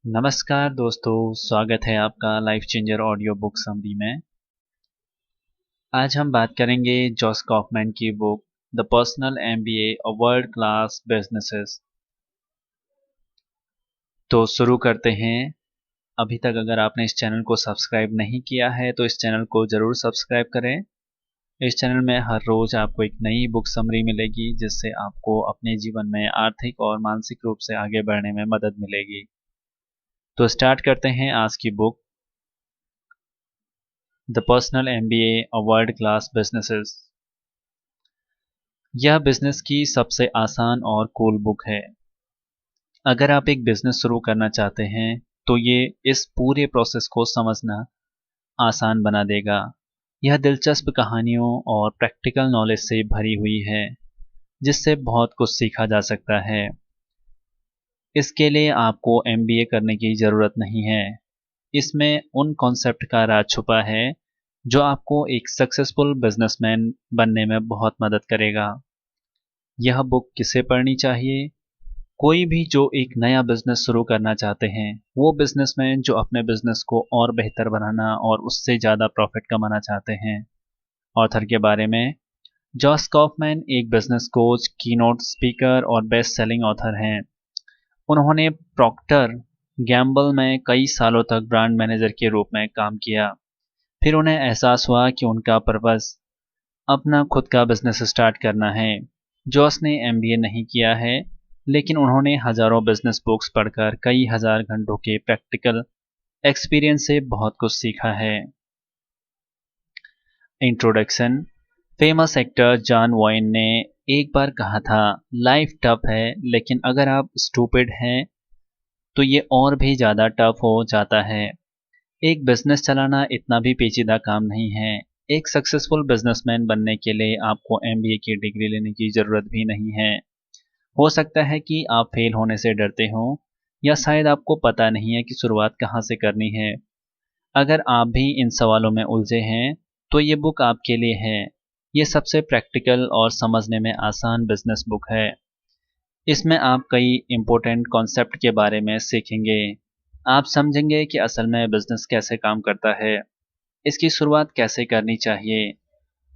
नमस्कार दोस्तों, स्वागत है आपका life changer audio book summary में। आज हम बात करेंगे जॉस कॉफमैन की book the personal MBA of world class businesses. तो शुरू करते हैं। अभी तक अगर आपने इस चैनल को सब्सक्राइब नहीं किया है तो इस चैनल को ज़रूर सब्सक्राइब करें। इस चैनल में हर रोज़ आपको एक नई बुक समरी मिलेगी जिससे आपको अपने जीवन में आर्थिक और मानसिक रूप से आगे बढ़ने में मदद मिलेगी। तो स्टार्ट करते हैं आज की book the personal MBA of world class businesses. यह बिजनेस की सबसे आसान और कूल बुक है। अगर आप एक बिजनेस शुरू करना चाहते हैं तो ये इस पूरे प्रोसेस को समझना आसान बना देगा। यह दिलचस्प कहानियों और प्रैक्टिकल नॉलेज से भरी हुई है जिससे बहुत कुछ सीखा जा सकता है। इसके लिए आपको एमबीए करने की ज़रूरत नहीं है। इसमें उन कॉन्सेप्ट का राज छुपा है जो आपको एक सक्सेसफुल बिजनेसमैन बनने में बहुत मदद करेगा। यह बुक किसे पढ़नी चाहिए? कोई भी जो एक नया बिजनेस शुरू करना चाहते हैं, वो बिजनेसमैन जो अपने बिजनेस को और बेहतर बनाना और उससे ज़्यादा प्रॉफिट कमाना चाहते हैं। ऑथर के बारे में, जॉस कॉफमैन एक बिजनेस कोच, कीनोट स्पीकर और बेस्ट सेलिंग ऑथर हैं। उन्होंने प्रॉक्टर गैम्बल में कई सालों तक ब्रांड मैनेजर के रूप में काम किया। फिर उन्हें एहसास हुआ कि उनका पर्पस अपना खुद का बिजनेस स्टार्ट करना है। जॉस ने एमबीए नहीं किया है, लेकिन उन्होंने हजारों बिजनेस बुक्स पढ़कर कई हजार घंटों के प्रैक्टिकल एक्सपीरियंस से बहुत कुछ सीखा है। इंट्रोडक्शन। फेमस एक्टर जॉन वॉइन ने एक बार कहा था, लाइफ टफ है, लेकिन अगर आप स्टूपिड हैं तो ये और भी ज़्यादा टफ हो जाता है। एक बिजनेस चलाना इतना भी पेचीदा काम नहीं है। एक सक्सेसफुल बिजनेसमैन बनने के लिए आपको एमबीए की डिग्री लेने की ज़रूरत भी नहीं है। हो सकता है कि आप फेल होने से डरते हों, या शायद आपको पता नहीं है कि शुरुआत कहाँ से करनी है। अगर आप भी इन सवालों में उलझे हैं तो ये बुक आपके लिए है। ये सबसे प्रैक्टिकल और समझने में आसान बिजनेस बुक है। इसमें आप कई इम्पोर्टेंट कॉन्सेप्ट के बारे में सीखेंगे। आप समझेंगे कि असल में बिजनेस कैसे काम करता है, इसकी शुरुआत कैसे करनी चाहिए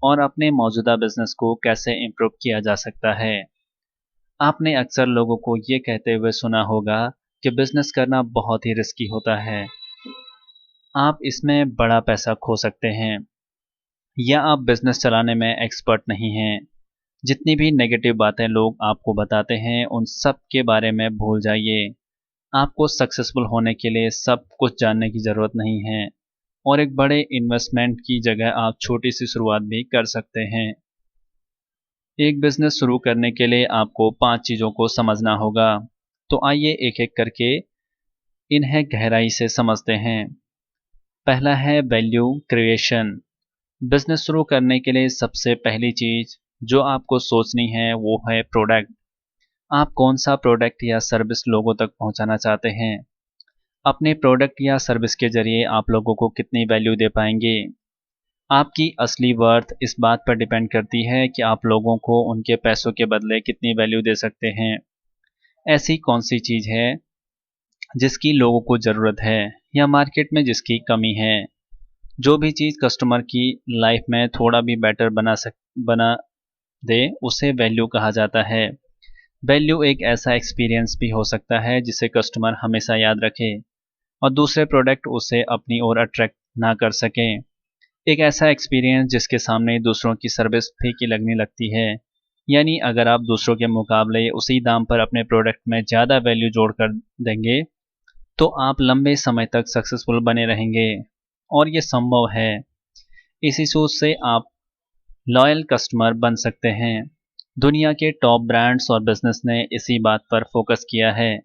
और अपने मौजूदा बिजनेस को कैसे इम्प्रूव किया जा सकता है। आपने अक्सर लोगों को ये कहते हुए सुना होगा कि बिजनेस करना बहुत ही रिस्की होता है, आप इसमें बड़ा पैसा खो सकते हैं, या आप बिजनेस चलाने में एक्सपर्ट नहीं हैं। जितनी भी नेगेटिव बातें लोग आपको बताते हैं उन सब के बारे में भूल जाइए। आपको सक्सेसफुल होने के लिए सब कुछ जानने की ज़रूरत नहीं है, और एक बड़े इन्वेस्टमेंट की जगह आप छोटी सी शुरुआत भी कर सकते हैं। एक बिजनेस शुरू करने के लिए आपको 5 चीज़ों को समझना होगा। तो आइए एक एक करके इन्हें गहराई से समझते हैं। पहला है वैल्यू क्रिएशन। बिजनेस शुरू करने के लिए सबसे पहली चीज़ जो आपको सोचनी है वो है प्रोडक्ट। आप कौन सा प्रोडक्ट या सर्विस लोगों तक पहुंचाना चाहते हैं। अपने प्रोडक्ट या सर्विस के जरिए आप लोगों को कितनी वैल्यू दे पाएंगे। आपकी असली वर्थ इस बात पर डिपेंड करती है कि आप लोगों को उनके पैसों के बदले कितनी वैल्यू दे सकते हैं। ऐसी कौन सी चीज़ है जिसकी लोगों को ज़रूरत है या मार्केट में जिसकी कमी है। जो भी चीज़ कस्टमर की लाइफ में थोड़ा भी बेटर बना दे उसे वैल्यू कहा जाता है। वैल्यू एक ऐसा एक्सपीरियंस भी हो सकता है जिसे कस्टमर हमेशा याद रखे और दूसरे प्रोडक्ट उसे अपनी ओर अट्रैक्ट ना कर सकें। एक ऐसा एक्सपीरियंस जिसके सामने दूसरों की सर्विस फीकी लगने लगती है। यानी अगर आप दूसरों के मुकाबले उसी दाम पर अपने प्रोडक्ट में ज़्यादा वैल्यू जोड़ कर देंगे तो आप लंबे समय तक सक्सेसफुल बने रहेंगे, और ये संभव है। इसी सोच से आप लॉयल कस्टमर बन सकते हैं। दुनिया के टॉप ब्रांड्स और बिजनेस ने इसी बात पर फोकस किया है।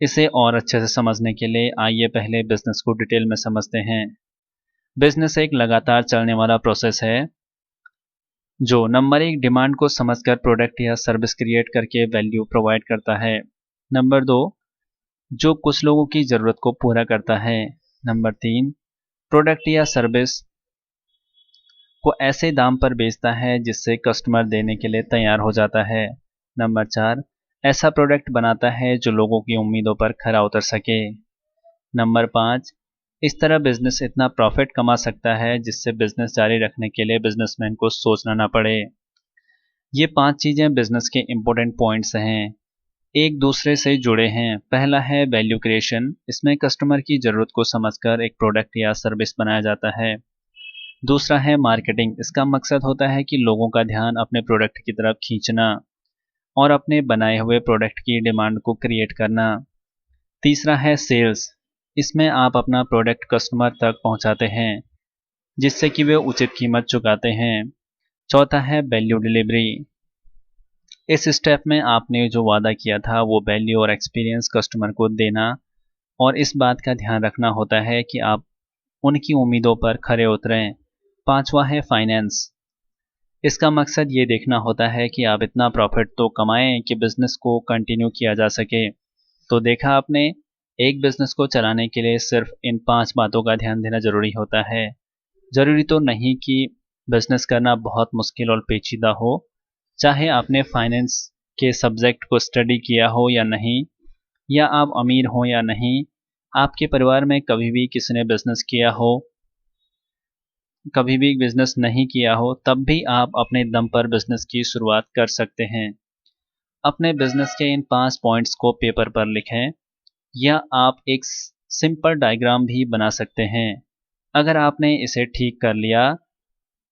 इसे और अच्छे से समझने के लिए आइए पहले बिजनेस को डिटेल में समझते हैं। बिजनेस एक लगातार चलने वाला प्रोसेस है जो नंबर एक डिमांड को समझकर प्रोडक्ट या सर्विस क्रिएट करके वैल्यू प्रोवाइड करता है। नंबर दो, जो कुछ लोगों की ज़रूरत को पूरा करता है। नंबर तीन, प्रोडक्ट या सर्विस को ऐसे दाम पर बेचता है जिससे कस्टमर देने के लिए तैयार हो जाता है। नंबर चार, ऐसा प्रोडक्ट बनाता है जो लोगों की उम्मीदों पर खरा उतर सके। नंबर 5, इस तरह बिजनेस इतना प्रॉफिट कमा सकता है जिससे बिजनेस जारी रखने के लिए बिजनेसमैन को सोचना ना पड़े। ये 5 चीज़ें बिजनेस के इम्पोर्टेंट पॉइंट्स हैं, एक दूसरे से जुड़े हैं। पहला है वैल्यू क्रिएशन, इसमें कस्टमर की ज़रूरत को समझकर एक प्रोडक्ट या सर्विस बनाया जाता है। दूसरा है मार्केटिंग, इसका मकसद होता है कि लोगों का ध्यान अपने प्रोडक्ट की तरफ खींचना और अपने बनाए हुए प्रोडक्ट की डिमांड को क्रिएट करना। तीसरा है सेल्स, इसमें आप अपना प्रोडक्ट कस्टमर तक पहुंचाते हैं जिससे कि वे उचित कीमत चुकाते हैं। चौथा है वैल्यू डिलीवरी, इस स्टेप में आपने जो वादा किया था वो वैल्यू और एक्सपीरियंस कस्टमर को देना और इस बात का ध्यान रखना होता है कि आप उनकी उम्मीदों पर खरे उतरें। पांचवा है फाइनेंस, इसका मकसद ये देखना होता है कि आप इतना प्रॉफिट तो कमाएं कि बिजनेस को कंटिन्यू किया जा सके। तो देखा आपने, एक बिजनेस को चलाने के लिए सिर्फ इन 5 बातों का ध्यान देना जरूरी होता है। जरूरी तो नहीं कि बिजनेस करना बहुत मुश्किल और पेचीदा हो, चाहे आपने फाइनेंस के सब्जेक्ट को स्टडी किया हो या नहीं, या आप अमीर हो या नहीं, आपके परिवार में कभी भी किसी ने बिजनेस किया हो, कभी भी बिजनेस नहीं किया हो, तब भी आप अपने दम पर बिजनेस की शुरुआत कर सकते हैं। अपने बिजनेस के इन 5 पॉइंट्स को पेपर पर लिखें या आप एक सिंपल डायग्राम भी बना सकते हैं। अगर आपने इसे ठीक कर लिया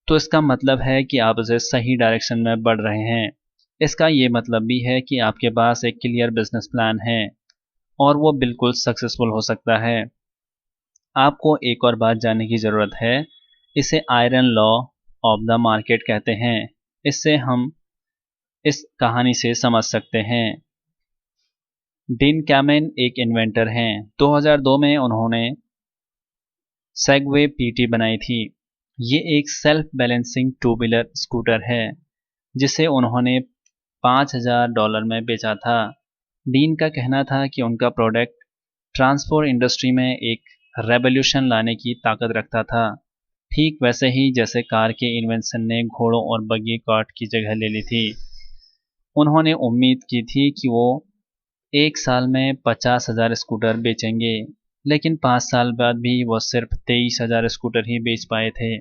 तो इसका मतलब है कि आप इसे सही डायरेक्शन में बढ़ रहे हैं। इसका ये मतलब भी है कि आपके पास एक क्लियर बिजनेस प्लान है और वो बिल्कुल सक्सेसफुल हो सकता है। आपको एक और बात जानने की ज़रूरत है, इसे iron law of the market कहते हैं। इससे हम इस कहानी से समझ सकते हैं। डिन कैमेन एक इन्वेंटर हैं। 2002 में उन्होंने सेगवे पीटी बनाई थी। ये एक self balancing two wheeler scooter है जिसे उन्होंने $5000 में बेचा था। डीन का कहना था कि उनका प्रोडक्ट ट्रांसपोर्ट इंडस्ट्री में एक रेवोल्यूशन लाने की ताकत रखता था, ठीक वैसे ही जैसे कार के इन्वेंशन ने घोड़ों और बग्गी कार्ट की जगह ले ली थी। उन्होंने उम्मीद की थी कि वो एक साल में 50,000 स्कूटर बेचेंगे, लेकिन 5 साल बाद भी वो सिर्फ 23,000 स्कूटर ही बेच पाए थे।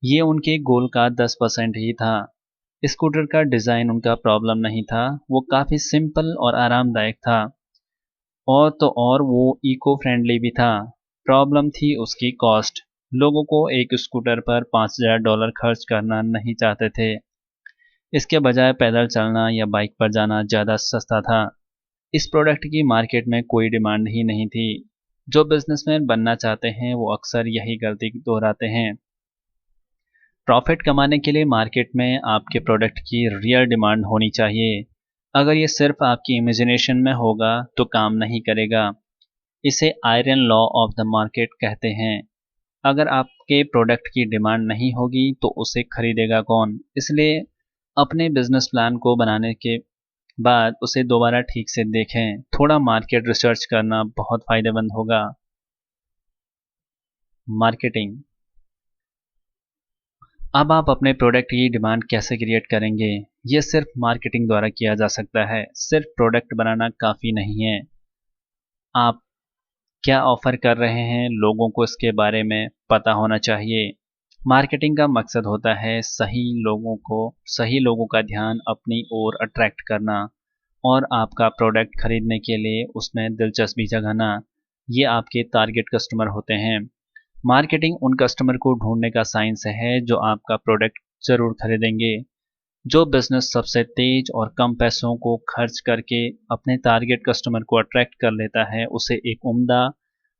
ये उनके गोल का 10% ही था। स्कूटर का डिज़ाइन उनका प्रॉब्लम नहीं था, वो काफ़ी सिंपल और आरामदायक था, और तो और वो इको फ्रेंडली भी था। प्रॉब्लम थी उसकी कॉस्ट। लोगों को एक स्कूटर पर $5,000 खर्च करना नहीं चाहते थे। इसके बजाय पैदल चलना या बाइक पर जाना ज़्यादा सस्ता था। इस प्रोडक्ट की मार्केट में कोई डिमांड ही नहीं थी। जो बिजनेसमैन बनना चाहते हैं वो अक्सर यही गलती दोहराते हैं। प्रॉफिट कमाने के लिए मार्केट में आपके प्रोडक्ट की रियल डिमांड होनी चाहिए। अगर ये सिर्फ आपकी इमेजिनेशन में होगा तो काम नहीं करेगा। इसे iron law of the market कहते हैं। अगर आपके प्रोडक्ट की डिमांड नहीं होगी तो उसे खरीदेगा कौन? इसलिए अपने बिजनेस प्लान को बनाने के बाद उसे दोबारा ठीक से देखें। थोड़ा मार्केट रिसर्च करना बहुत फायदेमंद होगा। मार्केटिंग। अब आप अपने प्रोडक्ट की डिमांड कैसे क्रिएट करेंगे? ये सिर्फ मार्केटिंग द्वारा किया जा सकता है। सिर्फ प्रोडक्ट बनाना काफ़ी नहीं है। आप क्या ऑफर कर रहे हैं, लोगों को इसके बारे में पता होना चाहिए। मार्केटिंग का मकसद होता है सही लोगों का ध्यान अपनी ओर अट्रैक्ट करना और आपका प्रोडक्ट खरीदने के लिए उसमें दिलचस्पी जगाना। ये आपके टारगेट कस्टमर होते हैं। मार्केटिंग उन कस्टमर को ढूंढने का साइंस है जो आपका प्रोडक्ट जरूर खरीदेंगे। जो बिजनेस सबसे तेज और कम पैसों को खर्च करके अपने टारगेट कस्टमर को अट्रैक्ट कर लेता है उसे एक उम्दा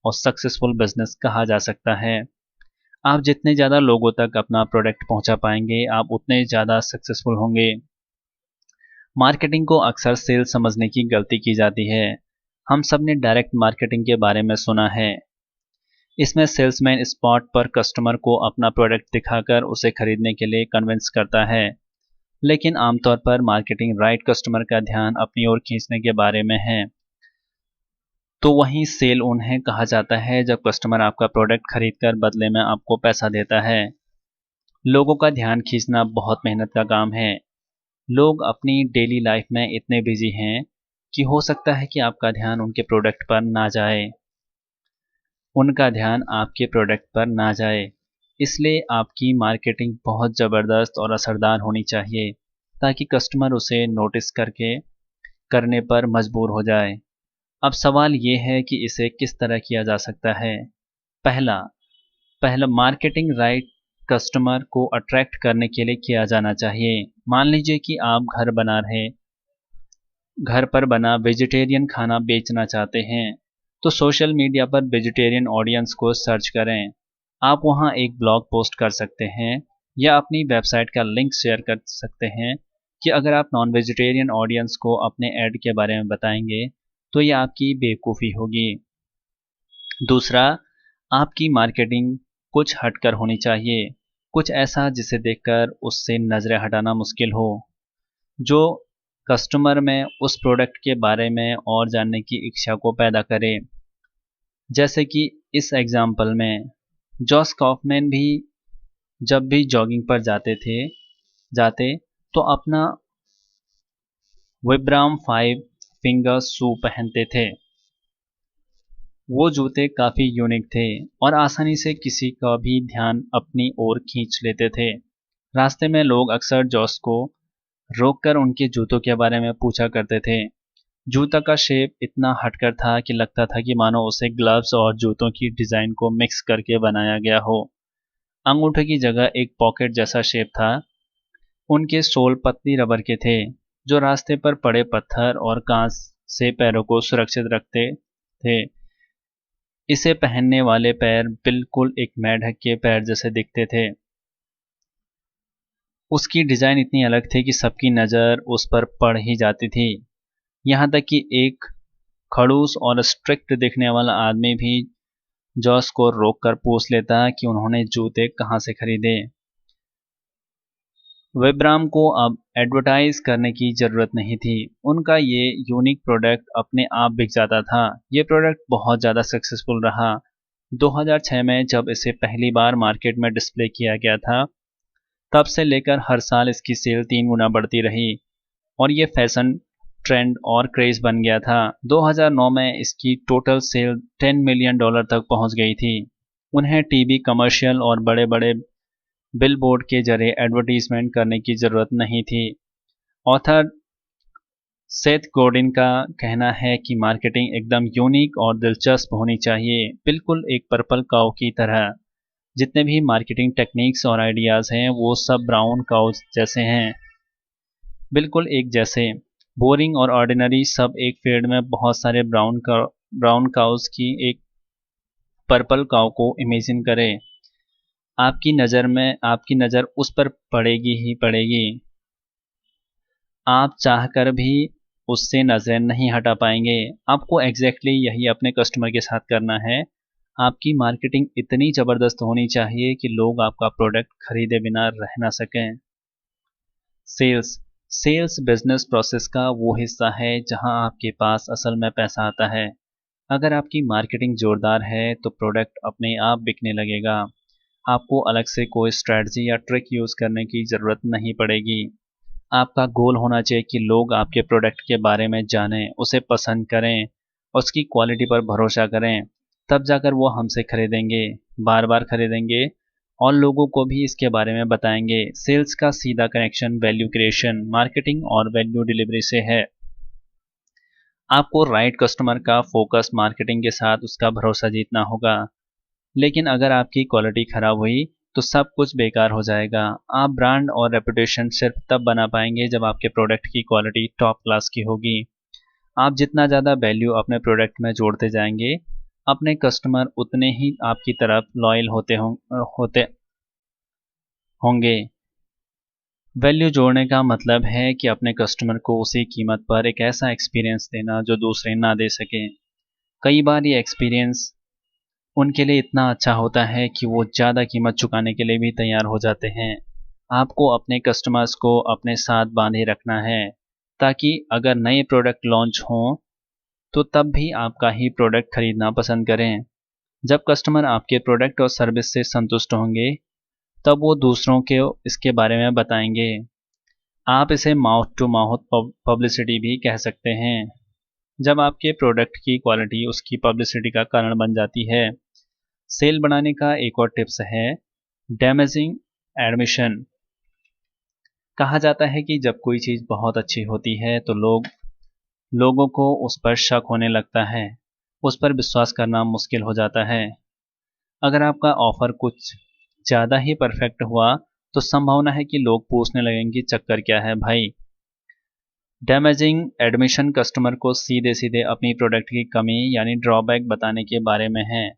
और सक्सेसफुल बिजनेस कहा जा सकता है। आप जितने ज़्यादा लोगों तक अपना प्रोडक्ट पहुंचा पाएंगे आप उतने ज़्यादा सक्सेसफुल होंगे। मार्केटिंग को अक्सर सेल्स समझने की गलती की जाती है। हम सब ने डायरेक्ट मार्केटिंग के बारे में सुना है। इसमें सेल्समैन स्पॉट पर कस्टमर को अपना प्रोडक्ट दिखाकर उसे खरीदने के लिए कन्विंस करता है, लेकिन आमतौर पर मार्केटिंग राइट कस्टमर का ध्यान अपनी ओर खींचने के बारे में है। तो वहीं सेल उन्हें कहा जाता है जब कस्टमर आपका प्रोडक्ट खरीदकर बदले में आपको पैसा देता है। लोगों का ध्यान खींचना बहुत मेहनत का काम है। लोग अपनी डेली लाइफ में इतने बिजी हैं कि हो सकता है कि आपका ध्यान उनके प्रोडक्ट पर ना जाए। उनका ध्यान आपके प्रोडक्ट पर ना जाए। इसलिए आपकी मार्केटिंग बहुत ज़बरदस्त और असरदार होनी चाहिए ताकि कस्टमर उसे नोटिस करने पर मजबूर हो जाए। अब सवाल ये है कि इसे किस तरह किया जा सकता है। पहला पहला मार्केटिंग राइट कस्टमर को अट्रैक्ट करने के लिए किया जाना चाहिए। मान लीजिए कि आप घर पर बना वेजिटेरियन खाना बेचना चाहते हैं, तो सोशल मीडिया पर वेजिटेरियन ऑडियंस को सर्च करें। आप वहां एक ब्लॉग पोस्ट कर सकते हैं या अपनी वेबसाइट का लिंक शेयर कर सकते हैं कि अगर आप नॉन वेजिटेरियन ऑडियंस को अपने ऐड के बारे में बताएंगे तो ये आपकी बेवकूफ़ी होगी। दूसरा, आपकी मार्केटिंग कुछ हटकर होनी चाहिए, कुछ ऐसा जिसे देखकर उससे नज़रें हटाना मुश्किल हो, जो कस्टमर में उस प्रोडक्ट के बारे में और जानने की इच्छा को पैदा करे। जैसे कि इस एग्जाम्पल में जॉस कॉफमैन भी जब भी जॉगिंग पर जाते तो अपना विब्राम 5 फिंगर शू पहनते थे। वो जूते काफ़ी यूनिक थे और आसानी से किसी का भी ध्यान अपनी ओर खींच लेते थे। रास्ते में लोग अक्सर जॉस को रोककर उनके जूतों के बारे में पूछा करते थे। जूता का शेप इतना हटकर था कि लगता था कि मानो उसे ग्लव्स और जूतों की डिज़ाइन को मिक्स करके बनाया गया हो। अंगूठे की जगह एक पॉकेट जैसा शेप था। उनके सोल पतली रबर के थे जो रास्ते पर पड़े पत्थर और कांच से पैरों को सुरक्षित रखते थे। इसे पहनने वाले पैर बिल्कुल एक मेंढक के पैर जैसे दिखते थे। उसकी डिज़ाइन इतनी अलग थी कि सबकी नज़र उस पर पड़ ही जाती थी। यहाँ तक कि एक खड़ूस और स्ट्रिक्ट दिखने वाला आदमी भी जॉस को रोककर पूछ लेता कि उन्होंने जूते कहाँ से खरीदे। विब्राम को अब एडवर्टाइज करने की ज़रूरत नहीं थी। उनका ये यूनिक प्रोडक्ट अपने आप बिक जाता था। ये प्रोडक्ट बहुत ज़्यादा सक्सेसफुल रहा। 2006 में जब इसे पहली बार मार्केट में डिस्प्ले किया गया था, तब से लेकर हर साल इसकी सेल 3 गुना बढ़ती रही और ये फैशन ट्रेंड और क्रेज बन गया था। 2009 में इसकी टोटल सेल $10 मिलियन तक पहुंच गई थी। उन्हें टीवी कमर्शियल और बड़े बड़े बिलबोर्ड के जरिए एडवर्टीजमेंट करने की ज़रूरत नहीं थी। ऑथर सेथ गोडिन का कहना है कि मार्केटिंग एकदम यूनिक और दिलचस्प होनी चाहिए, बिल्कुल एक पर्पल काऊ की तरह। जितने भी मार्केटिंग टेक्निक्स और आइडियाज़ हैं वो सब ब्राउन काउज जैसे हैं, बिल्कुल एक जैसे, बोरिंग और ऑर्डिनरी। सब एक फील्ड में बहुत सारे ब्राउन काउज की एक पर्पल काउ को इमेजिन करें। आपकी नज़र उस पर पड़ेगी ही पड़ेगी। आप चाहकर भी उससे नज़रें नहीं हटा पाएंगे। आपको एग्जैक्टली यही अपने कस्टमर के साथ करना है। आपकी मार्केटिंग इतनी ज़बरदस्त होनी चाहिए कि लोग आपका प्रोडक्ट खरीदे बिना रह ना सकें। सेल्स सेल्स बिजनेस प्रोसेस का वो हिस्सा है जहां आपके पास असल में पैसा आता है। अगर आपकी मार्केटिंग जोरदार है तो प्रोडक्ट अपने आप बिकने लगेगा। आपको अलग से कोई स्ट्रेटजी या ट्रिक यूज़ करने की ज़रूरत नहीं पड़ेगी। आपका गोल होना चाहिए कि लोग आपके प्रोडक्ट के बारे में जानें, उसे पसंद करें, उसकी क्वालिटी पर भरोसा करें। तब जाकर वो हमसे खरीदेंगे, बार बार खरीदेंगे और लोगों को भी इसके बारे में बताएंगे। सेल्स का सीधा कनेक्शन वैल्यू क्रिएशन, मार्केटिंग और वैल्यू डिलीवरी से है। आपको राइट कस्टमर का फोकस मार्केटिंग के साथ उसका भरोसा जीतना होगा। लेकिन अगर आपकी क्वालिटी खराब हुई तो सब कुछ बेकार हो जाएगा। आप ब्रांड और रेपुटेशन सिर्फ तब बना पाएंगे जब आपके प्रोडक्ट की क्वालिटी टॉप क्लास की होगी। आप जितना ज़्यादा वैल्यू अपने प्रोडक्ट में जोड़ते जाएंगे, अपने कस्टमर उतने ही आपकी तरफ लॉयल होते होंगे। वैल्यू जोड़ने का मतलब है कि अपने कस्टमर को उसी कीमत पर एक ऐसा एक्सपीरियंस देना जो दूसरे ना दे सके। कई बार ये एक्सपीरियंस उनके लिए इतना अच्छा होता है कि वो ज़्यादा कीमत चुकाने के लिए भी तैयार हो जाते हैं। आपको अपने कस्टमर्स को अपने साथ बांधे रखना है ताकि अगर नए प्रोडक्ट लॉन्च हों तो तब भी आपका ही प्रोडक्ट खरीदना पसंद करें। जब कस्टमर आपके प्रोडक्ट और सर्विस से संतुष्ट होंगे तब वो दूसरों के इसके बारे में बताएंगे। आप इसे माउथ टू माउथ पब्लिसिटी भी कह सकते हैं। जब आपके प्रोडक्ट की क्वालिटी उसकी पब्लिसिटी का कारण बन जाती है सेल बढ़ाने का एक और टिप्स है डैमेजिंग एडमिशन। कहा जाता है कि जब कोई चीज़ बहुत अच्छी होती है तो लोगों को उस पर शक होने लगता है, उस पर विश्वास करना मुश्किल हो जाता है। अगर आपका ऑफर कुछ ज़्यादा ही परफेक्ट हुआ तो संभावना है कि लोग पूछने लगेंगे कि चक्कर क्या है भाई। डैमेजिंग एडमिशन कस्टमर को सीधे सीधे अपनी प्रोडक्ट की कमी यानी ड्रॉबैक बताने के बारे में है।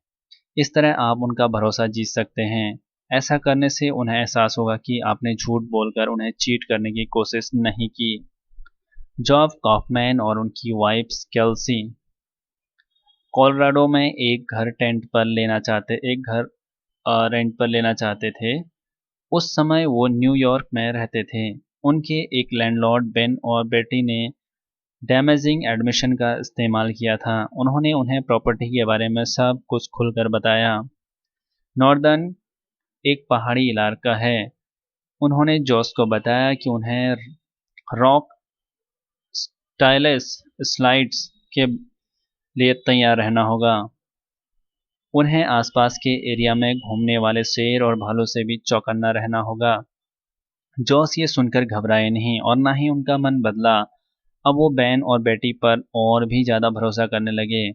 इस तरह आप उनका भरोसा जीत सकते हैं। ऐसा करने से उन्हें एहसास होगा कि आपने झूठ बोलकर उन्हें चीट करने की कोशिश नहीं की। जॉब कॉफमैन और उनकी वाइफ केल्सी कोलोराडो में एक घर रेंट पर लेना चाहते थे। उस समय वो न्यूयॉर्क में रहते थे। उनके एक लैंडलॉर्ड बेन और बेटी ने डैमेजिंग एडमिशन का इस्तेमाल किया था। उन्होंने उन्हें प्रॉपर्टी के बारे में सब कुछ खुलकर बताया। नॉर्दर्न एक पहाड़ी इलाका है। उन्होंने जॉस को बताया कि उन्हें रॉक स्टाइलस स्लाइड्स के लिए तैयार रहना होगा। उन्हें आसपास के एरिया में घूमने वाले शेर और भालू से भी चौकन्ना रहना होगा। जॉस ये सुनकर घबराए नहीं और ना ही उनका मन बदला। अब वो बैन और बेटी पर और भी ज़्यादा भरोसा करने लगे।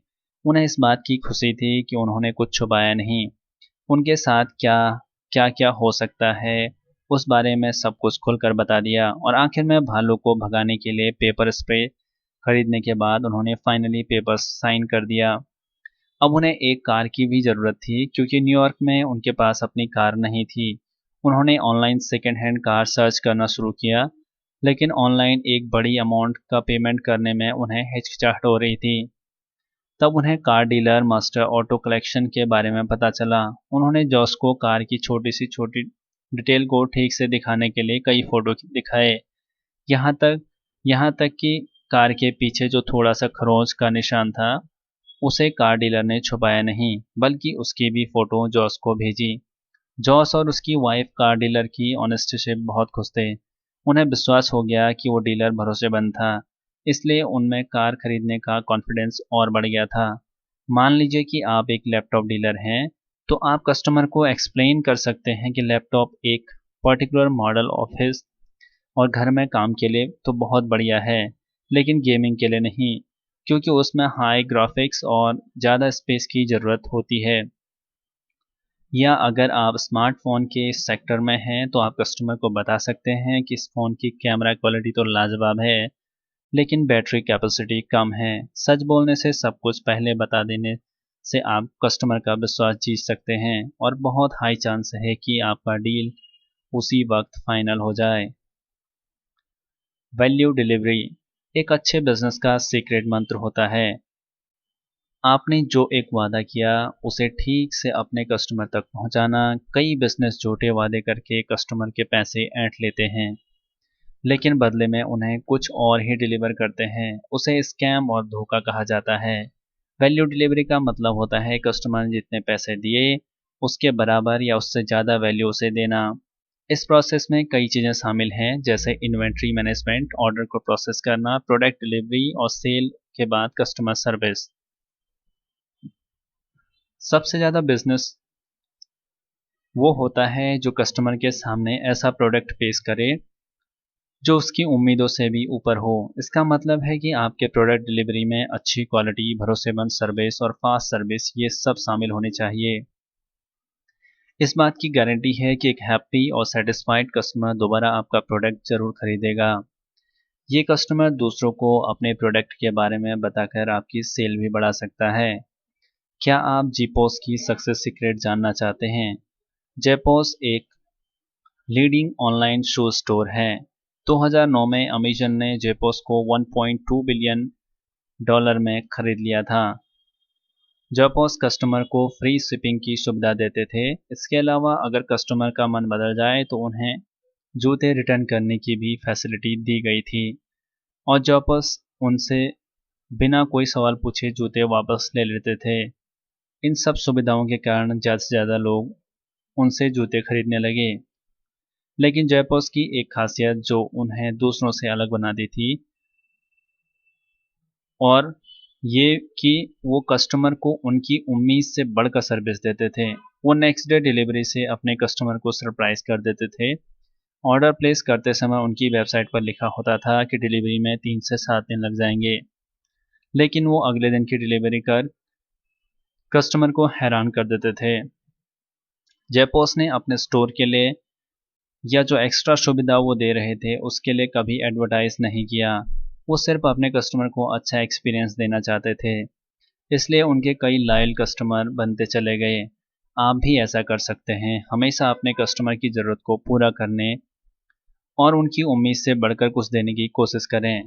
उन्हें इस बात की खुशी थी कि उन्होंने कुछ छुपाया नहीं। उनके साथ क्या क्या क्या हो सकता है उस बारे में सब कुछ खुलकर बता दिया। और आखिर में भालू को भगाने के लिए पेपर स्प्रे खरीदने के बाद उन्होंने फाइनली पेपर साइन कर दिया। अब उन्हें एक कार की भी ज़रूरत थी क्योंकि न्यूयॉर्क में उनके पास अपनी कार नहीं थी। उन्होंने online second hand car search करना शुरू किया, लेकिन ऑनलाइन एक बड़ी अमाउंट का पेमेंट करने में उन्हें हिचकिचाहट हो रही थी। तब उन्हें car dealer master auto collection के बारे में पता चला। उन्होंने जॉस को कार की छोटी डिटेल को ठीक से दिखाने के लिए कई फोटो दिखाए। यहाँ तक यहाँ तक कि कार के पीछे जो थोड़ा सा खरोंच का निशान था उसे कार डीलर ने छुपाया नहीं, बल्कि उसकी भी फोटो जॉस को भेजी। जॉस और उसकी वाइफ कार डीलर की ऑनेस्टी से बहुत खुश थे। उन्हें विश्वास हो गया कि वो डीलर भरोसेमंद था, इसलिए उनमें कार खरीदने का कॉन्फिडेंस और बढ़ गया था। मान लीजिए कि आप एक लैपटॉप डीलर हैं, तो आप कस्टमर को एक्सप्लेन कर सकते हैं कि लैपटॉप एक पर्टिकुलर मॉडल ऑफिस और घर में काम के लिए तो बहुत बढ़िया है, लेकिन गेमिंग के लिए नहीं, क्योंकि उसमें हाई ग्राफिक्स और ज़्यादा स्पेस की ज़रूरत होती है। या अगर आप स्मार्टफोन के सेक्टर में हैं तो आप कस्टमर को बता सकते हैं कि इस फ़ोन की कैमरा क्वालिटी तो लाजवाब है, लेकिन बैटरी कैपेसिटी कम है। सच बोलने से सब कुछ पहले बता देने से आप कस्टमर का विश्वास जीत सकते हैं और बहुत हाई चांस है कि आपका डील उसी वक्त फाइनल हो जाए। वैल्यू डिलीवरी एक अच्छे बिजनेस का सीक्रेट मंत्र होता है। आपने जो एक वादा किया उसे ठीक से अपने कस्टमर तक पहुंचाना। कई बिजनेस झूठे वादे करके कस्टमर के पैसे ऐंठ लेते हैं, लेकिन बदले में उन्हें कुछ और ही डिलीवर करते हैं। उसे स्कैम और धोखा कहा जाता है। वैल्यू डिलीवरी का मतलब होता है कस्टमर ने जितने पैसे दिए उसके बराबर या उससे ज़्यादा वैल्यू उसे देना। इस प्रोसेस में कई चीज़ें शामिल हैं, जैसे इन्वेंट्री मैनेजमेंट, ऑर्डर को प्रोसेस करना, प्रोडक्ट डिलीवरी और सेल के बाद कस्टमर सर्विस। सबसे ज़्यादा बिजनेस वो होता है जो कस्टमर के सामने ऐसा प्रोडक्ट पेश करे जो उसकी उम्मीदों से भी ऊपर हो। इसका मतलब है कि आपके प्रोडक्ट डिलीवरी में अच्छी क्वालिटी, भरोसेमंद सर्विस और फास्ट सर्विस ये सब शामिल होने चाहिए। इस बात की गारंटी है कि एक हैप्पी और सेटिस्फाइड कस्टमर दोबारा आपका प्रोडक्ट ज़रूर खरीदेगा। ये कस्टमर दूसरों को अपने प्रोडक्ट के बारे में बताकर आपकी सेल भी बढ़ा सकता है। क्या आप जीपोस की सक्सेस सीक्रेट जानना चाहते हैं? जेपोस एक लीडिंग ऑनलाइन शू स्टोर है। 2009 में अमेजन ने जेपोस को 1.2 बिलियन डॉलर में खरीद लिया था। जेपोस कस्टमर को फ्री शिपिंग की सुविधा देते थे। इसके अलावा अगर कस्टमर का मन बदल जाए तो उन्हें जूते रिटर्न करने की भी फैसिलिटी दी गई थी और जेपोस उनसे बिना कोई सवाल पूछे जूते वापस ले लेते थे। इन सब सुविधाओं के कारण ज़्यादा से ज़्यादा लोग उनसे जूते खरीदने लगे। लेकिन जेपोस की एक खासियत जो उन्हें दूसरों से अलग बनाती थी और ये कि वो कस्टमर को उनकी उम्मीद से बढ़कर सर्विस देते थे। वो नेक्स्ट डे डिलीवरी से अपने कस्टमर को सरप्राइज कर देते थे। ऑर्डर प्लेस करते समय उनकी वेबसाइट पर लिखा होता था कि डिलीवरी में 3 से 7 दिन लग जाएंगे, लेकिन वो अगले दिन की डिलीवरी कर कस्टमर को हैरान कर देते थे। जेपॉस ने अपने स्टोर के लिए या जो एक्स्ट्रा सुविधा वो दे रहे थे उसके लिए कभी एडवर्टाइज नहीं किया। वो सिर्फ अपने कस्टमर को अच्छा एक्सपीरियंस देना चाहते थे, इसलिए उनके कई लॉयल कस्टमर बनते चले गए। आप भी ऐसा कर सकते हैं, हमेशा अपने कस्टमर की ज़रूरत को पूरा करने और उनकी उम्मीद से बढ़कर कुछ देने की कोशिश करें।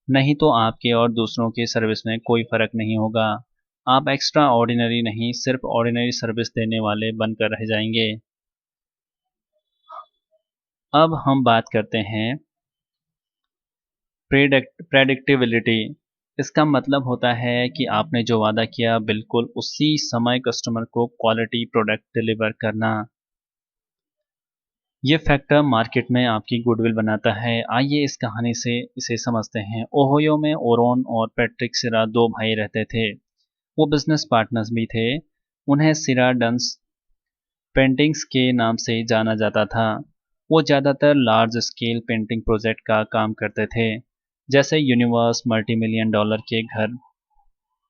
नहीं तो आपके और दूसरों की सर्विस में कोई फ़र्क नहीं होगा। आप एक्स्ट्रा ऑर्डिनरी नहीं, सिर्फ ऑर्डिनरी सर्विस देने वाले बनकर रह जाएंगे। अब हम बात करते हैं प्रेडिक्टिबिलिटी। इसका मतलब होता है कि आपने जो वादा किया बिल्कुल उसी समय कस्टमर को क्वालिटी प्रोडक्ट डिलीवर करना। ये फैक्टर मार्केट में आपकी गुडविल बनाता है। आइए इस कहानी से इसे समझते हैं। ओहियो में ओरोन और पैट्रिक सिरा दो भाई रहते थे। वो बिजनेस पार्टनर्स भी थे। उन्हें सिरा डंस पेंटिंग्स के नाम से जाना जाता था। वो ज़्यादातर लार्ज स्केल पेंटिंग प्रोजेक्ट का काम करते थे, जैसे यूनिवर्स, मल्टी मिलियन डॉलर के घर,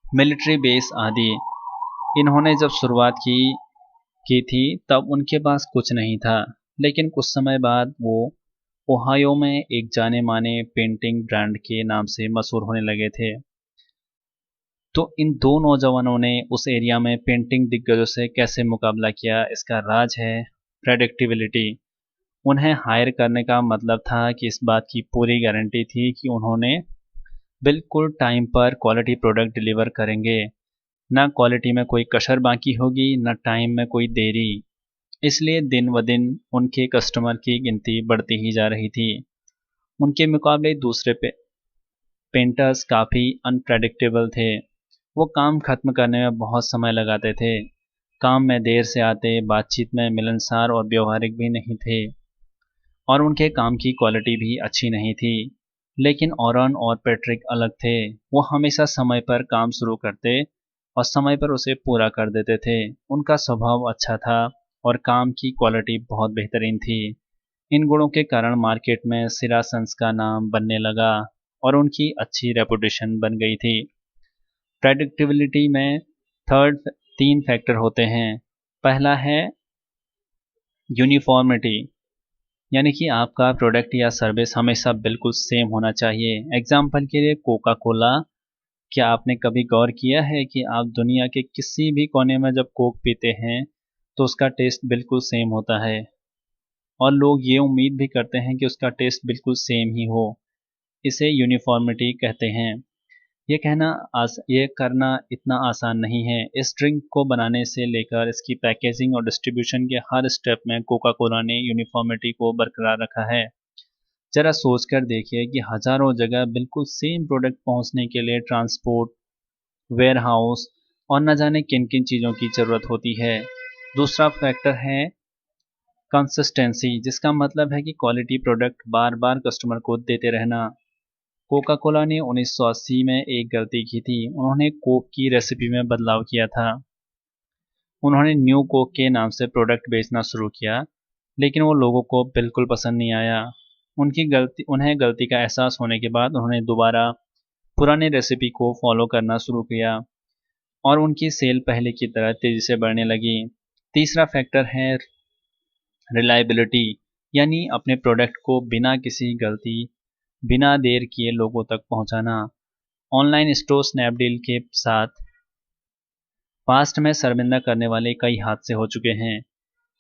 मिलिट्री बेस आदि। इन्होंने जब शुरुआत की थी तब उनके पास कुछ नहीं था, लेकिन कुछ समय बाद वो ओहायो में एक जाने माने पेंटिंग ब्रांड के नाम से मशहूर होने लगे थे। तो इन दो नौजवानों ने उस एरिया में पेंटिंग दिग्गजों से कैसे मुकाबला किया, इसका राज है प्रेडिक्टिबिलिटी। उन्हें हायर करने का मतलब था कि इस बात की पूरी गारंटी थी कि उन्होंने बिल्कुल टाइम पर क्वालिटी प्रोडक्ट डिलीवर करेंगे। ना क्वालिटी में कोई कसर बाकी होगी, ना टाइम में कोई देरी। इसलिए दिन ब दिन उनके कस्टमर की गिनती बढ़ती ही जा रही थी। उनके मुकाबले दूसरे पेंटर्स काफ़ी अनप्रेडिक्टेबल थे। वो काम खत्म करने में बहुत समय लगाते थे, काम में देर से आते, बातचीत में मिलनसार और व्यवहारिक भी नहीं थे, और उनके काम की क्वालिटी भी अच्छी नहीं थी। लेकिन ऑरन और पैट्रिक अलग थे। वो हमेशा समय पर काम शुरू करते और समय पर उसे पूरा कर देते थे। उनका स्वभाव अच्छा था और काम की क्वालिटी बहुत बेहतरीन थी। इन गुणों के कारण मार्केट में सिरा सन्स का नाम बनने लगा और उनकी अच्छी रेपुटेशन बन गई थी। प्रेडिक्टिबिलिटी में थर्ड तीन फैक्टर होते हैं। पहला है यूनिफॉर्मिटी, यानी कि आपका प्रोडक्ट या सर्विस हमेशा बिल्कुल सेम होना चाहिए। एग्जाम्पल के लिए कोका कोला। क्या आपने कभी गौर किया है कि आप दुनिया के किसी भी कोने में जब कोक पीते हैं तो उसका टेस्ट बिल्कुल सेम होता है, और लोग ये उम्मीद भी करते हैं कि उसका टेस्ट बिल्कुल सेम ही हो। इसे यूनिफॉर्मिटी कहते हैं। ये करना इतना आसान नहीं है। इस ड्रिंक को बनाने से लेकर इसकी पैकेजिंग और डिस्ट्रीब्यूशन के हर स्टेप में कोका कोला ने यूनिफॉर्मिटी को बरकरार रखा है। जरा सोचकर देखिए कि हजारों जगह बिल्कुल सेम प्रोडक्ट पहुंचने के लिए ट्रांसपोर्ट, वेयर हाउस और न जाने किन किन चीज़ों की ज़रूरत होती है। दूसरा फैक्टर है कंसिस्टेंसी, जिसका मतलब है कि क्वालिटी प्रोडक्ट बार बार कस्टमर को देते रहना। कोका कोला ने 1980 में एक गलती की थी। उन्होंने कोक की रेसिपी में बदलाव किया था। उन्होंने न्यू कोक के नाम से प्रोडक्ट बेचना शुरू किया, लेकिन वो लोगों को बिल्कुल पसंद नहीं आया। उन्हें गलती का एहसास होने के बाद उन्होंने दोबारा पुरानी रेसिपी को फॉलो करना शुरू किया और उनकी सेल पहले की तरह तेज़ी से बढ़ने लगी। तीसरा फैक्टर है रिलायबिलिटी, यानी अपने प्रोडक्ट को बिना किसी गलती, बिना देर किए लोगों तक पहुंचाना। ऑनलाइन स्टोर स्नैपडील के साथ पास्ट में शर्मिंदा करने वाले कई हादसे हो चुके हैं।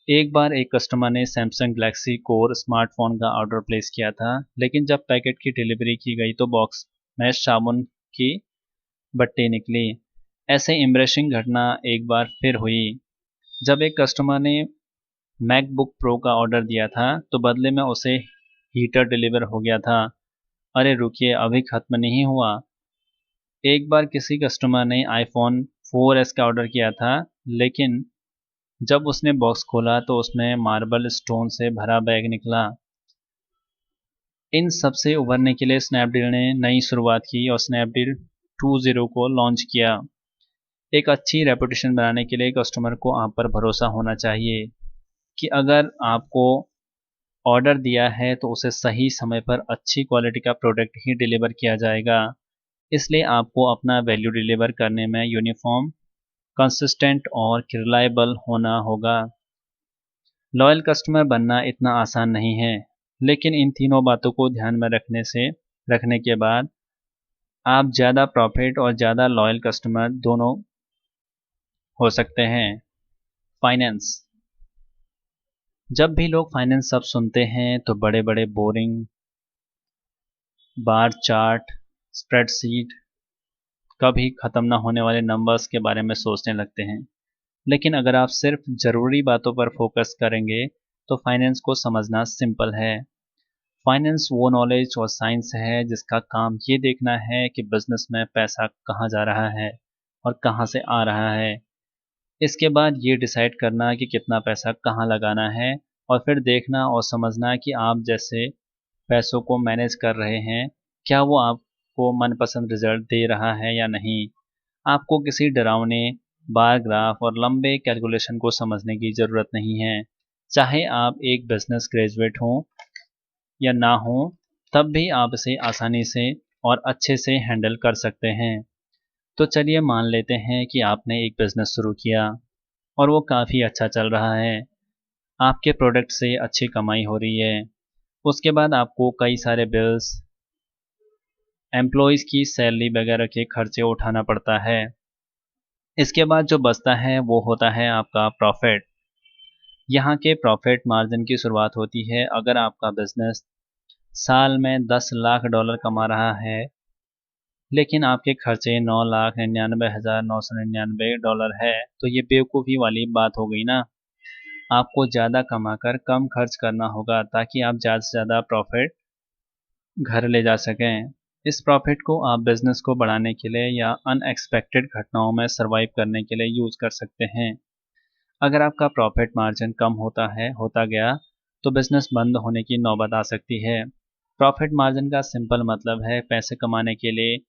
एक बार एक कस्टमर ने सैमसंग गैलेक्सी कोर स्मार्टफोन का ऑर्डर प्लेस किया था, लेकिन जब पैकेट की डिलीवरी की गई तो बॉक्स में साबुन की बट्टी निकली। ऐसे एम्ब्रेसिंग घटना एक बार फिर हुई जब एक कस्टमर ने मैकबुक प्रो का ऑर्डर दिया था तो बदले में उसे हीटर डिलीवर हो गया था। अरे रुकिए, अभी खत्म नहीं हुआ। एक बार किसी कस्टमर ने आईफोन 4S का ऑर्डर किया था, लेकिन जब उसने बॉक्स खोला तो उसमें मार्बल स्टोन से भरा बैग निकला। इन सब से उभरने के लिए स्नैपडील ने नई शुरुआत की और स्नैपडील 2.0 को लॉन्च किया। एक अच्छी रेपुटेशन बनाने के लिए कस्टमर को आप पर भरोसा होना चाहिए कि अगर आपको ऑर्डर दिया है तो उसे सही समय पर अच्छी क्वालिटी का प्रोडक्ट ही डिलीवर किया जाएगा। इसलिए आपको अपना वैल्यू डिलीवर करने में यूनिफॉर्म, कंसिस्टेंट और रिलायबल होना होगा। लॉयल कस्टमर बनना इतना आसान नहीं है, लेकिन इन तीनों बातों को ध्यान में रखने के बाद आप ज़्यादा प्रॉफिट और ज़्यादा लॉयल कस्टमर दोनों हो सकते हैं। फाइनेंस। जब भी लोग फाइनेंस शब्द सुनते हैं तो बड़े बड़े बोरिंग बार चार्ट, स्प्रेडशीट, कभी ख़त्म ना होने वाले नंबर्स के बारे में सोचने लगते हैं। लेकिन अगर आप सिर्फ ज़रूरी बातों पर फोकस करेंगे तो फाइनेंस को समझना सिंपल है। फाइनेंस वो नॉलेज और साइंस है जिसका काम ये देखना है कि बिजनेस में पैसा कहाँ जा रहा है और कहाँ से आ रहा है। इसके बाद ये डिसाइड करना कि कितना पैसा कहाँ लगाना है, और फिर देखना और समझना कि आप जैसे पैसों को मैनेज कर रहे हैं, क्या वो आपको मनपसंद रिजल्ट दे रहा है या नहीं। आपको किसी डरावने बार ग्राफ और लंबे कैलकुलेशन को समझने की ज़रूरत नहीं है। चाहे आप एक बिजनेस ग्रेजुएट हों या ना हों, तब भी आप इसे आसानी से और अच्छे से हैंडल कर सकते हैं। तो चलिए मान लेते हैं कि आपने एक बिज़नेस शुरू किया और वो काफ़ी अच्छा चल रहा है। आपके प्रोडक्ट से अच्छी कमाई हो रही है। उसके बाद आपको कई सारे बिल्स, एम्प्लॉयज़ की सैलरी वगैरह के खर्चे उठाना पड़ता है। इसके बाद जो बचता है वो होता है आपका प्रॉफिट। यहाँ के प्रॉफिट मार्जिन की शुरुआत होती है अगर आपका बिजनेस साल में 10 लाख डॉलर कमा रहा है, लेकिन आपके खर्चे 9,99,999 डॉलर है, तो ये बेवकूफ़ी वाली बात हो गई ना। आपको ज़्यादा कमाकर कम खर्च करना होगा ताकि आप ज़्यादा से ज़्यादा प्रॉफिट घर ले जा सकें। इस प्रॉफिट को आप बिज़नेस को बढ़ाने के लिए या अनएक्सपेक्टेड घटनाओं में सर्वाइव करने के लिए यूज़ कर सकते हैं। अगर आपका प्रॉफिट मार्जिन कम होता गया तो बिज़नेस बंद होने की नौबत आ सकती है। प्रॉफिट मार्जिन का सिंपल मतलब है पैसे कमाने के लिए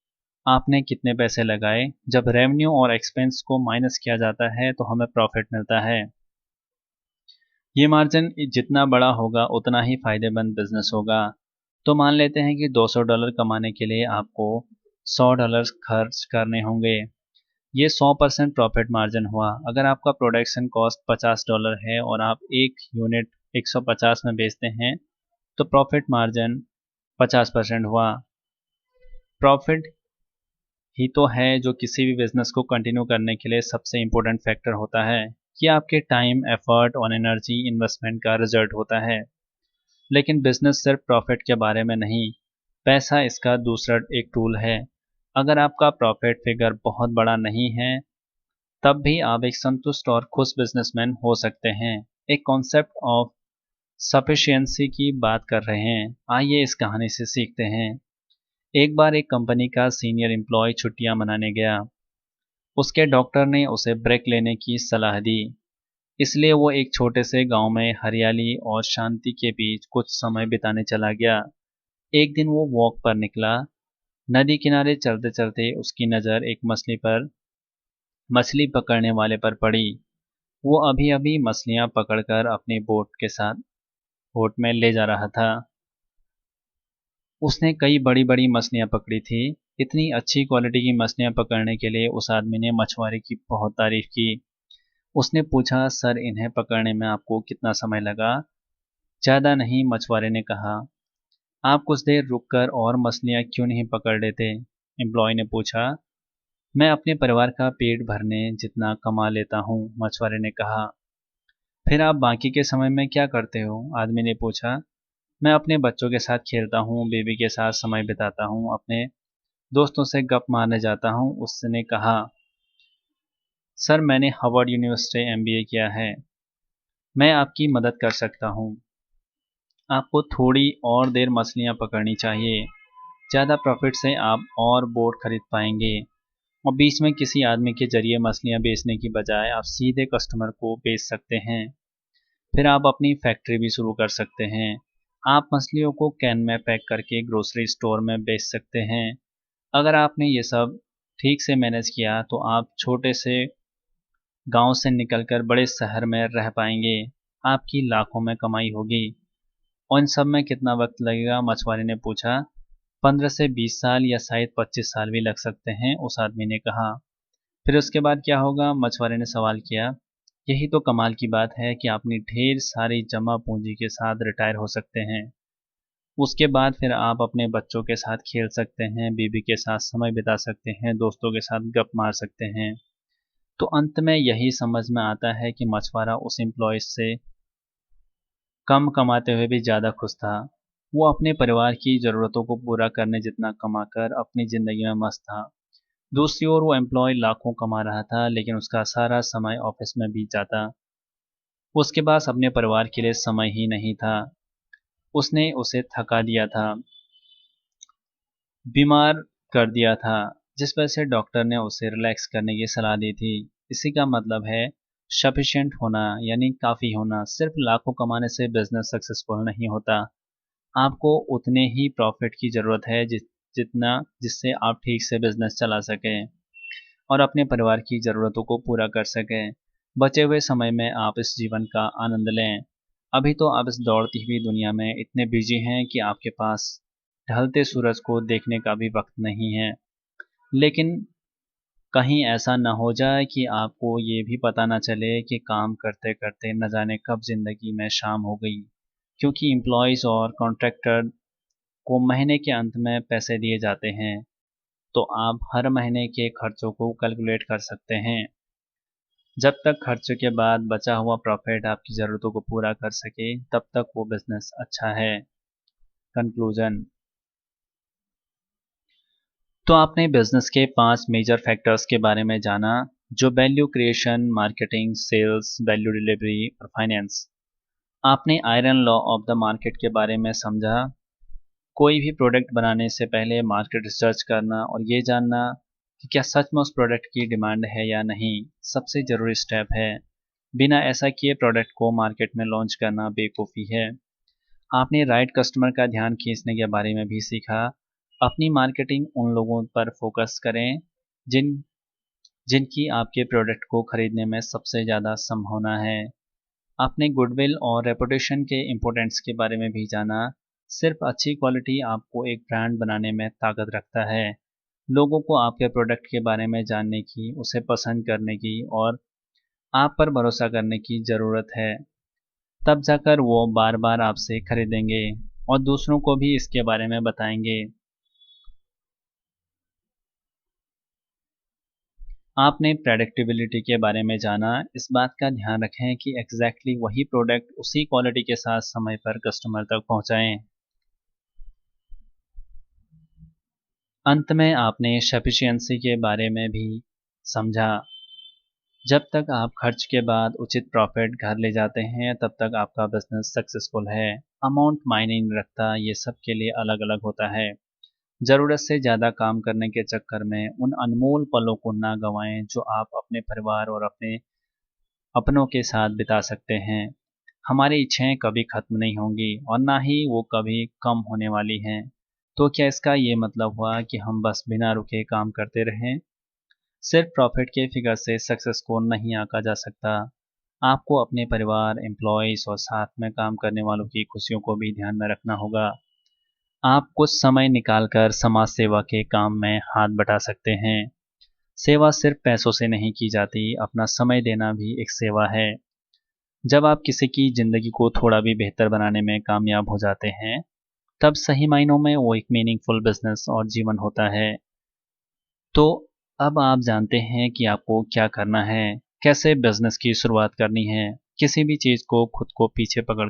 आपने कितने पैसे लगाए। जब रेवेन्यू और एक्सपेंस को माइनस किया जाता है तो हमें प्रॉफिट मिलता है। ये मार्जिन जितना बड़ा होगा उतना ही फायदेमंद बिजनेस होगा। तो मान लेते हैं कि $200 कमाने के लिए आपको $100 खर्च करने होंगे। ये 100% प्रॉफिट मार्जिन हुआ। अगर आपका प्रोडक्शन कॉस्ट $50 है और आप एक यूनिट 150 में बेचते हैं तो प्रॉफिट मार्जिन 50% हुआ। प्रॉफिट ही तो है जो किसी भी बिजनेस को कंटिन्यू करने के लिए सबसे इम्पोर्टेंट फैक्टर होता है। ये आपके टाइम, एफर्ट और एनर्जी इन्वेस्टमेंट का रिजल्ट होता है। लेकिन बिजनेस सिर्फ प्रॉफिट के बारे में नहीं, पैसा इसका दूसरा एक टूल है। अगर आपका प्रॉफिट फिगर बहुत बड़ा नहीं है तब भी आप एक संतुष्ट और खुश बिजनेसमैन हो सकते हैं। एक कॉन्सेप्ट ऑफ सफिशिएंसी की बात कर रहे हैं, आइए इस कहानी से सीखते हैं। एक बार एक कंपनी का सीनियर एम्प्लॉय छुट्टियां मनाने गया। उसके डॉक्टर ने उसे ब्रेक लेने की सलाह दी, इसलिए वो एक छोटे से गांव में हरियाली और शांति के बीच कुछ समय बिताने चला गया। एक दिन वो वॉक पर निकला। नदी किनारे चलते चलते उसकी नज़र एक मछली पकड़ने वाले पर पड़ी। वो अभी अभी मछलियां पकड़कर अपनी बोट में ले जा रहा था। उसने कई बड़ी बड़ी मछलियां पकड़ी थी। इतनी अच्छी क्वालिटी की मछलियां पकड़ने के लिए उस आदमी ने मछुआरे की बहुत तारीफ की। उसने पूछा, सर इन्हें पकड़ने में आपको कितना समय लगा? ज़्यादा नहीं, मछुआरे ने कहा। आप कुछ देर रुककर और मछलियां क्यों नहीं पकड़ लेते? एम्प्लॉय ने पूछा। मैं अपने परिवार का पेट भरने जितना कमा लेता हूँ, मछुआरे ने कहा। फिर आप बाकी के समय में क्या करते हो? आदमी ने पूछा। मैं अपने बच्चों के साथ खेलता हूँ, बीवी के साथ समय बिताता हूँ, अपने दोस्तों से गप मारने जाता हूँ, उसने कहा। सर मैंने हार्वर्ड यूनिवर्सिटी एमबीए किया है, मैं आपकी मदद कर सकता हूँ। आपको थोड़ी और देर मछलियाँ पकड़नी चाहिए। ज़्यादा प्रॉफिट से आप और बोट खरीद पाएंगे और बीच में किसी आदमी के जरिए मछलियाँ बेचने की बजाय आप सीधे कस्टमर को बेच सकते हैं। फिर आप अपनी फैक्ट्री भी शुरू कर सकते हैं। आप मछलियों को कैन में पैक करके ग्रोसरी स्टोर में बेच सकते हैं। अगर आपने ये सब ठीक से मैनेज किया तो आप छोटे से गांव से निकलकर बड़े शहर में रह पाएंगे। आपकी लाखों में कमाई होगी। और इन सब में कितना वक्त लगेगा, मछुआरे ने पूछा। 15 से 20 साल या शायद 25 साल भी लग सकते हैं, उस आदमी ने कहा। फिर उसके बाद क्या होगा, मछुआरे ने सवाल किया। यही तो कमाल की बात है कि अपनी ढेर सारी जमा पूंजी के साथ रिटायर हो सकते हैं। उसके बाद फिर आप अपने बच्चों के साथ खेल सकते हैं, बीवी के साथ समय बिता सकते हैं, दोस्तों के साथ गप मार सकते हैं। तो अंत में यही समझ में आता है कि मछुआरा उस एम्प्लॉय से कम कमाते हुए भी ज़्यादा खुश था। वो अपने परिवार की ज़रूरतों को पूरा करने जितना कमाकर अपनी ज़िंदगी में मस्त था। दूसरी ओर वो एम्प्लॉय लाखों कमा रहा था, लेकिन उसका सारा समय ऑफिस में बीत जाता। उसके पास अपने परिवार के लिए समय ही नहीं था। उसने उसे थका दिया था, बीमार कर दिया था, जिस वजह से डॉक्टर ने उसे रिलैक्स करने की सलाह दी थी। इसी का मतलब है सफिशिएंट होना, यानी काफ़ी होना। सिर्फ लाखों कमाने से बिजनेस सक्सेसफुल नहीं होता। आपको उतने ही प्रॉफिट की ज़रूरत है जितना जिससे आप ठीक से बिजनेस चला सकें और अपने परिवार की ज़रूरतों को पूरा कर सकें। बचे हुए समय में आप इस जीवन का आनंद लें। अभी तो आप इस दौड़ती हुई दुनिया में इतने बिजी हैं कि आपके पास ढलते सूरज को देखने का भी वक्त नहीं है। लेकिन कहीं ऐसा ना हो जाए कि आपको ये भी पता ना चले कि काम करते करते न जाने कब ज़िंदगी में शाम हो गई। क्योंकि एम्प्लॉयज़ और कॉन्ट्रैक्टर को महीने के अंत में पैसे दिए जाते हैं, तो आप हर महीने के खर्चों को कैलकुलेट कर सकते हैं। जब तक खर्चों के बाद बचा हुआ प्रॉफिट आपकी ज़रूरतों को पूरा कर सके, तब तक वो बिजनेस अच्छा है। कंक्लूजन। तो आपने बिजनेस के 5 मेजर फैक्टर्स के बारे में जाना, जो value creation, marketing, sales, value delivery और फाइनेंस। आपने iron law of the market के बारे में समझा। कोई भी प्रोडक्ट बनाने से पहले मार्केट रिसर्च करना और ये जानना कि क्या सच में उस प्रोडक्ट की डिमांड है या नहीं, सबसे ज़रूरी स्टेप है। बिना ऐसा किए प्रोडक्ट को मार्केट में लॉन्च करना बेवकूफ़ी है। आपने राइट कस्टमर का ध्यान खींचने के बारे में भी सीखा। अपनी मार्केटिंग उन लोगों पर फोकस करें जिनकी आपके प्रोडक्ट को खरीदने में सबसे ज़्यादा संभावना है। आपने गुडविल और रेपुटेशन के इम्पोर्टेंस के बारे में भी जाना। सिर्फ अच्छी क्वालिटी आपको एक ब्रांड बनाने में ताकत रखता है। लोगों को आपके प्रोडक्ट के बारे में जानने की, उसे पसंद करने की और आप पर भरोसा करने की ज़रूरत है। तब जाकर वो बार बार आपसे खरीदेंगे और दूसरों को भी इसके बारे में बताएंगे। आपने प्रेडिक्टेबिलिटी के बारे में जाना। इस बात का ध्यान रखें कि एग्जैक्टली वही प्रोडक्ट उसी क्वालिटी के साथ समय पर कस्टमर तक पहुंचाएं। अंत में आपने सफिशिएंसी के बारे में भी समझा। जब तक आप खर्च के बाद उचित प्रॉफिट घर ले जाते हैं, तब तक आपका बिजनेस सक्सेसफुल है। अमाउंट मायने नहीं रखता, ये सबके लिए अलग अलग होता है। ज़रूरत से ज़्यादा काम करने के चक्कर में उन अनमोल पलों को ना गंवाएं जो आप अपने परिवार और अपने अपनों के साथ बिता सकते हैं। हमारी इच्छाएं कभी खत्म नहीं होंगी और ना ही वो कभी कम होने वाली हैं। तो क्या इसका ये मतलब हुआ कि हम बस बिना रुके काम करते रहें? सिर्फ प्रॉफिट के फिगर से सक्सेस को नहीं आंका जा सकता। आपको अपने परिवार, एम्प्लॉयज़ और साथ में काम करने वालों की खुशियों को भी ध्यान में रखना होगा। आप कुछ समय निकालकर समाज सेवा के काम में हाथ बटा सकते हैं। सेवा सिर्फ पैसों से नहीं की जाती, अपना समय देना भी एक सेवा है। जब आप किसी की ज़िंदगी को थोड़ा भी बेहतर बनाने में कामयाब हो जाते हैं, तब सही मायनों में वो एक मीनिंगफुल बिजनेस और जीवन होता है। तो अब आप जानते हैं कि आपको क्या करना है, कैसे बिजनेस की शुरुआत करनी है। किसी भी चीज़ को खुद को पीछे पकड़